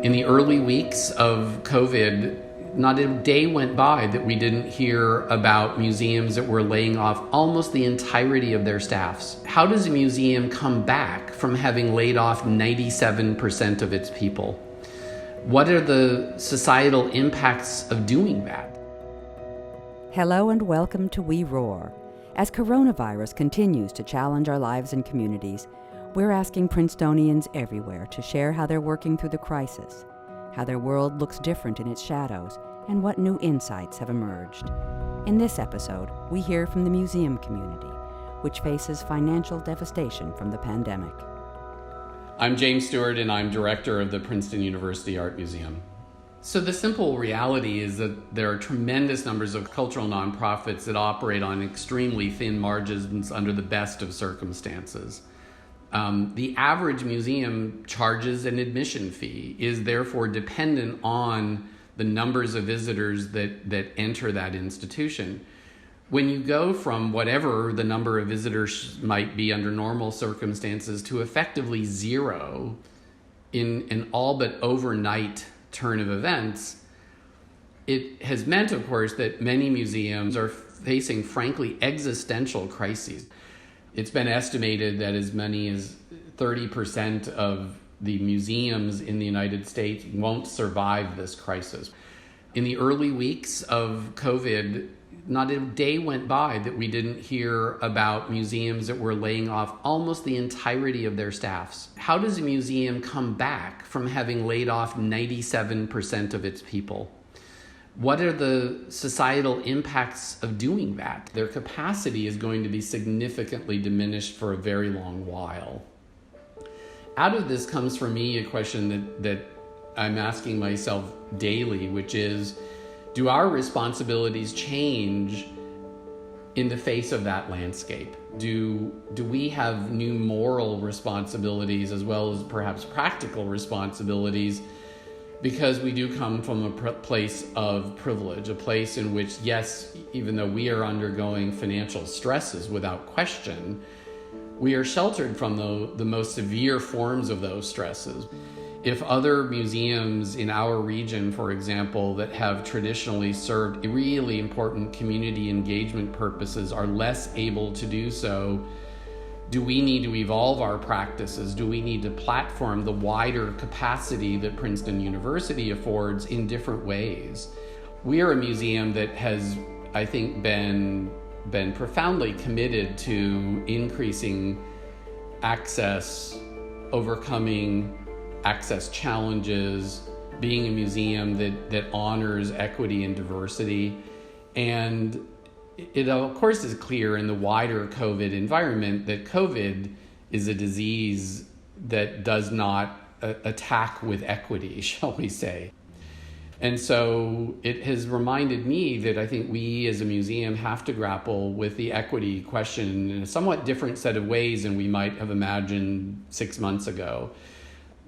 In the early weeks of COVID, not a day went by that we didn't hear about museums that were laying off almost the entirety of their staffs. How does a museum come back from having laid off 97% of its people? What are the societal impacts of doing that? Hello and welcome to We Roar. As coronavirus continues to challenge our lives and communities, we're asking Princetonians everywhere to share how they're working through the crisis, how their world looks different in its shadows, and what new insights have emerged. In this episode, we hear from the museum community, which faces financial devastation from the pandemic. I'm James Steward, and I'm director of the Princeton University Art Museum. So the simple reality is that there are tremendous numbers of cultural nonprofits that operate on extremely thin margins under the best of circumstances. The average museum charges an admission fee, is therefore dependent on the numbers of visitors that enter that institution. When you go from whatever the number of visitors might be under normal circumstances to effectively zero in an all but overnight turn of events, it has meant, of course, that many museums are facing, frankly, existential crises. It's been estimated that as many as 30% of the museums in the United States won't survive this crisis. In the early weeks of COVID, not a day went by that we didn't hear about museums that were laying off almost the entirety of their staffs. How does a museum come back from having laid off 97% of its people? What are the societal impacts of doing that? Their capacity is going to be significantly diminished for a very long while. Out of this comes for me a question that I'm asking myself daily, which is, do our responsibilities change in the face of that landscape? Do we have new moral responsibilities as well as perhaps practical responsibilities? Because we do come from a place of privilege, a place in which, yes, even though we are undergoing financial stresses without question, we are sheltered from the most severe forms of those stresses. If other museums in our region, for example, that have traditionally served really important community engagement purposes are less able to do so, do we need to evolve our practices? Do we need to platform the wider capacity that Princeton University affords in different ways? We are a museum that has, I think, been profoundly committed to increasing access, overcoming access challenges, being a museum that honors equity and diversity. And it, of course, is clear in the wider COVID environment that COVID is a disease that does not attack with equity, shall we say. And so it has reminded me that I think we as a museum have to grapple with the equity question in a somewhat different set of ways than we might have imagined 6 months ago.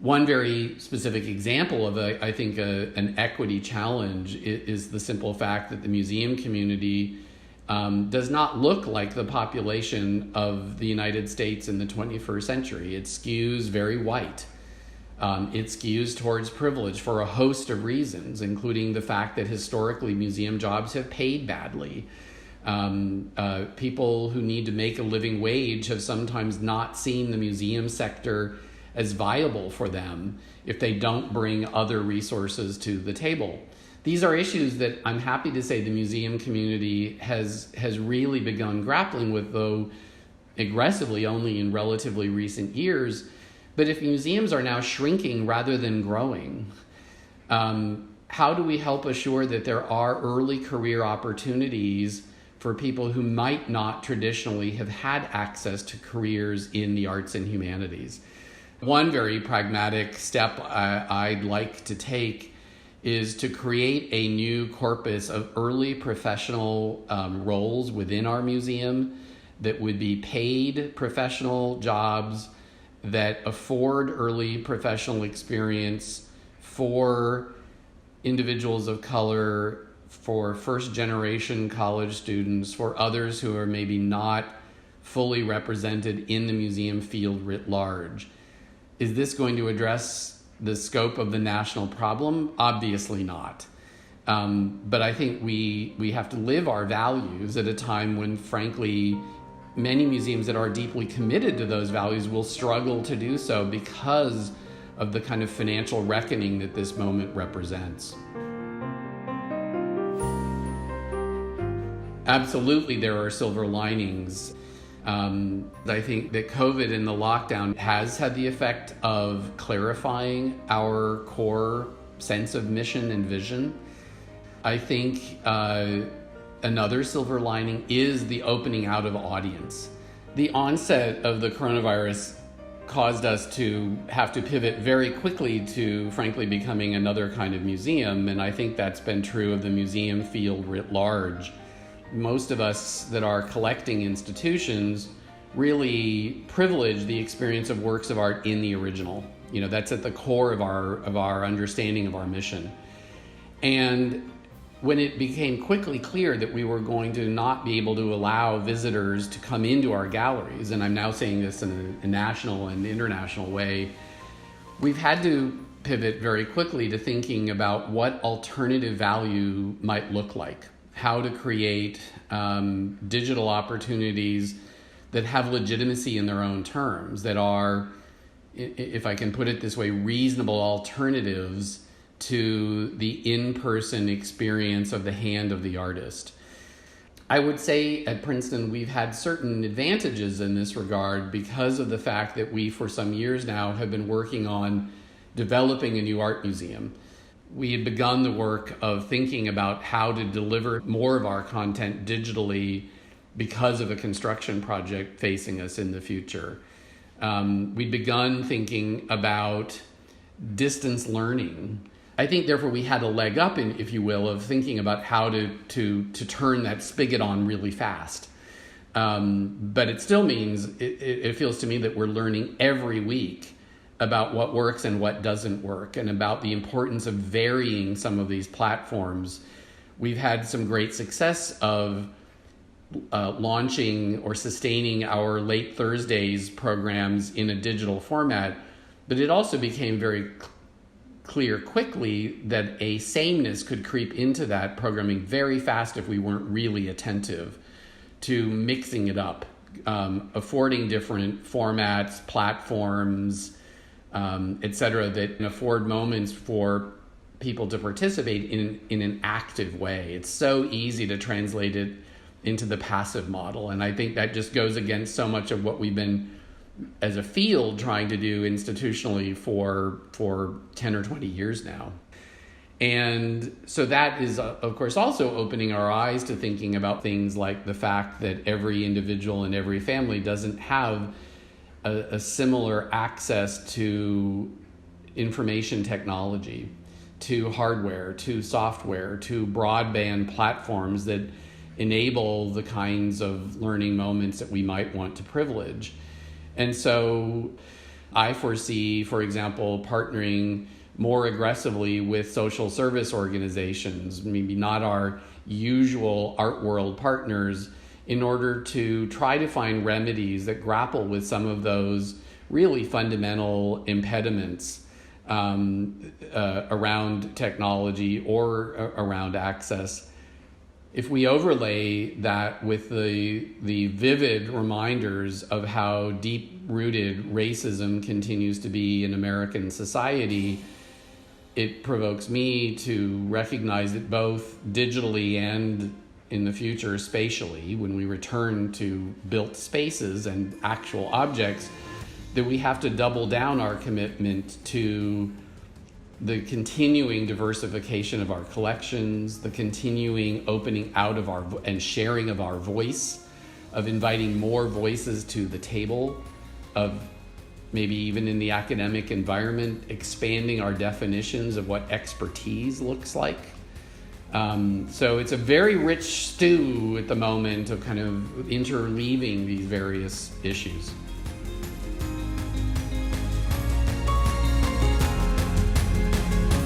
One very specific example of, an equity challenge is the simple fact that the museum community does not look like the population of the United States in the 21st century. It skews very white. It skews towards privilege for a host of reasons, including the fact that historically museum jobs have paid badly. People who need to make a living wage have sometimes not seen the museum sector as viable for them if they don't bring other resources to the table. These are issues that I'm happy to say the museum community has really begun grappling with, though aggressively only in relatively recent years. But if museums are now shrinking rather than growing, how do we help assure that there are early career opportunities for people who might not traditionally have had access to careers in the arts and humanities? One very pragmatic step I'd like to take is to create a new corpus of early professional roles within our museum that would be paid professional jobs that afford early professional experience for individuals of color, for first-generation college students, for others who are maybe not fully represented in the museum field writ large. Is this going to address the scope of the national problem? Obviously not. But I think we have to live our values at a time when, frankly, many museums that are deeply committed to those values will struggle to do so because of the kind of financial reckoning that this moment represents. Absolutely, there are silver linings. I think that COVID and the lockdown has had the effect of clarifying our core sense of mission and vision. I think another silver lining is the opening out of audience. The onset of the coronavirus caused us to have to pivot very quickly to, frankly, becoming another kind of museum, and I think that's been true of the museum field writ large. Most of us that are collecting institutions really privilege the experience of works of art in the original. You know, that's at the core of our understanding of our mission. And when it became quickly clear that we were going to not be able to allow visitors to come into our galleries, and I'm now saying this in a national and international way, we've had to pivot very quickly to thinking about what alternative value might look like, how to create digital opportunities that have legitimacy in their own terms, that are, if I can put it this way, reasonable alternatives to the in-person experience of the hand of the artist. I would say at Princeton we've had certain advantages in this regard because of the fact that we, for some years now, have been working on developing a new art museum. We had begun the work of thinking about how to deliver more of our content digitally because of a construction project facing us in the future. We'd begun thinking about distance learning. I think, therefore, we had a leg up, in, if you will, of thinking about how to turn that spigot on really fast. But it still means, it feels to me that we're learning every week about what works and what doesn't work, and about the importance of varying some of these platforms. We've had some great success of launching or sustaining our late Thursdays programs in a digital format, but it also became very clear quickly that a sameness could creep into that programming very fast if we weren't really attentive to mixing it up, affording different formats, platforms, et cetera, that afford moments for people to participate in an active way. It's so easy to translate it into the passive model, and I think that just goes against so much of what we've been as a field trying to do institutionally for 10 or 20 years now. And so that is, of course, also opening our eyes to thinking about things like the fact that every individual and every family doesn't have a similar access to information technology, to hardware, to software, to broadband platforms that enable the kinds of learning moments that we might want to privilege. And so I foresee, for example, partnering more aggressively with social service organizations, maybe not our usual art world partners, in order to try to find remedies that grapple with some of those really fundamental impediments around technology or around access. If we overlay that with the vivid reminders of how deep-rooted racism continues to be in American society, it provokes me to recognize that both digitally and in the future spatially, when we return to built spaces and actual objects, that we have to double down our commitment to the continuing diversification of our collections, the continuing opening out of our and sharing of our voice, of inviting more voices to the table, of maybe even in the academic environment, expanding our definitions of what expertise looks like. So it's a very rich stew at the moment of kind of interleaving these various issues.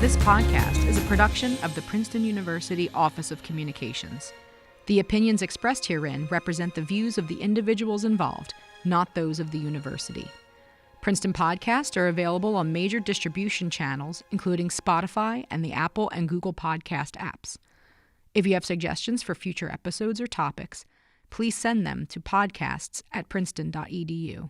This podcast is a production of the Princeton University Office of Communications. The opinions expressed herein represent the views of the individuals involved, not those of the university. Princeton podcasts are available on major distribution channels, including Spotify and the Apple and Google Podcast apps. If you have suggestions for future episodes or topics, please send them to podcasts@princeton.edu.